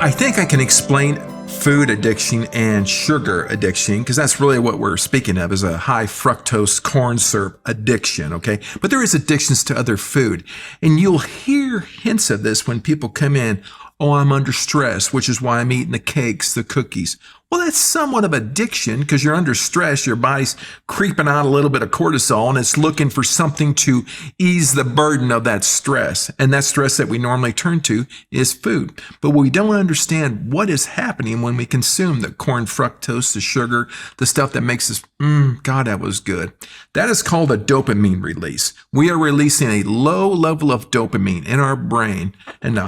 I think I can explain food addiction and sugar addiction because that's really what we're speaking of is a high fructose corn syrup addiction, okay? But there is addictions to other food. And you'll hear hints of this when people come in, oh, I'm under stress, which is why I'm eating the cakes, the cookies. Well, that's somewhat of addiction because you're under stress. Your body's creeping out a little bit of cortisol and it's looking for something to ease the burden of that stress. And that stress that we normally turn to is food. But we don't understand what is happening when we consume the corn fructose, the sugar, the stuff that makes us, God, that was good. That is called a dopamine release. We are releasing a low level of dopamine in our brain and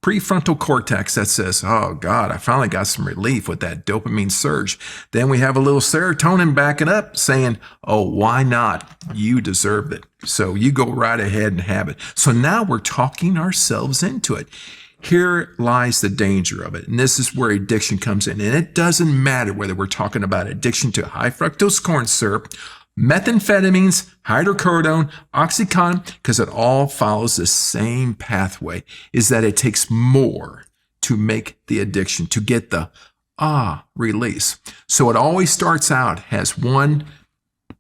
prefrontal cortex that says, oh God, I finally got some relief with that dopamine surge. Then we have a little serotonin backing up saying, oh, why not? You deserve it. So you go right ahead and have it. So now we're talking ourselves into it. Here lies the danger of it. And this is where addiction comes in. And it doesn't matter whether we're talking about addiction to high fructose corn syrup, methamphetamines, hydrocodone, Oxycontin, because it all follows the same pathway, is that it takes more to make the addiction, to get the release. So it always starts out as one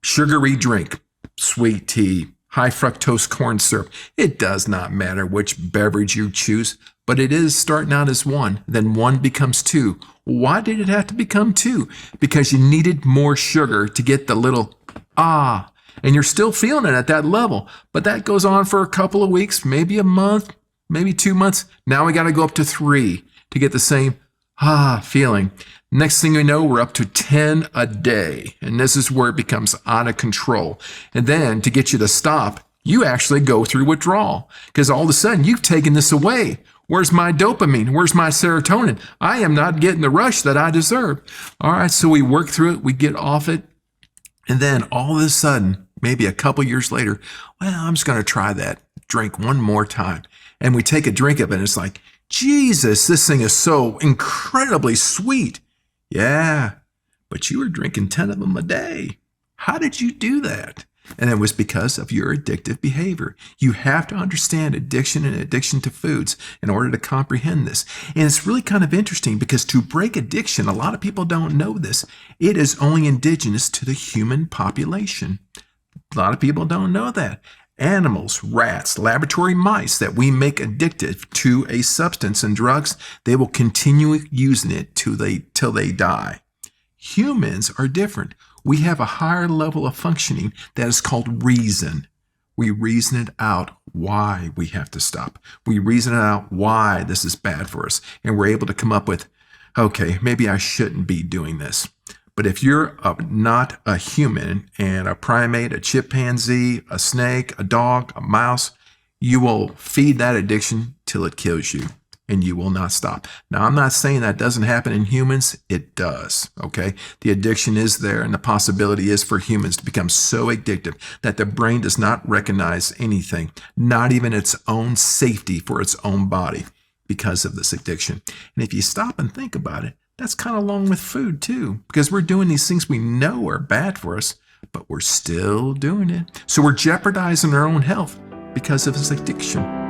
sugary drink, sweet tea, high fructose corn syrup. It does not matter which beverage you choose, but it is starting out as one. Then one becomes two. Why did it have to become two? Because you needed more sugar to get the little and you're still feeling it at that level. But that goes on for a couple of weeks, maybe a month, maybe 2 months. Now we got to go up to 3 to get the same feeling. Next thing you know, we're up to 10 a day. And this is where it becomes out of control. And then to get you to stop, you actually go through withdrawal because all of a sudden you've taken this away. Where's my dopamine? Where's my serotonin? I am not getting the rush that I deserve. All right, so we work through it. We get off it. And then all of a sudden, maybe a couple years later, well, I'm just going to try that drink one more time. And we take a drink of it and it's like, Jesus, this thing is so incredibly sweet. Yeah, but you were drinking 10 of them a day. How did you do that? And it was because of your addictive behavior. You have to understand addiction and addiction to foods in order to comprehend this. And it's really kind of interesting because to break addiction, a lot of people don't know this. It is only indigenous to the human population. A lot of people don't know that. Animals, rats, laboratory mice that we make addicted to a substance and drugs, they will continue using it till they die. Humans are different. We have a higher level of functioning that is called reason. We reason it out why we have to stop. We reason it out why this is bad for us. And we're able to come up with, okay, maybe I shouldn't be doing this. But if you're not a human and a primate, a chimpanzee, a snake, a dog, a mouse, you will feed that addiction till it kills you. And you will not stop. Now, I'm not saying that doesn't happen in humans. It does, okay? The addiction is there, and the possibility is for humans to become so addictive that the brain does not recognize anything, not even its own safety for its own body because of this addiction. And if you stop and think about it, that's kind of along with food too, because we're doing these things we know are bad for us, but we're still doing it. So we're jeopardizing our own health because of this addiction.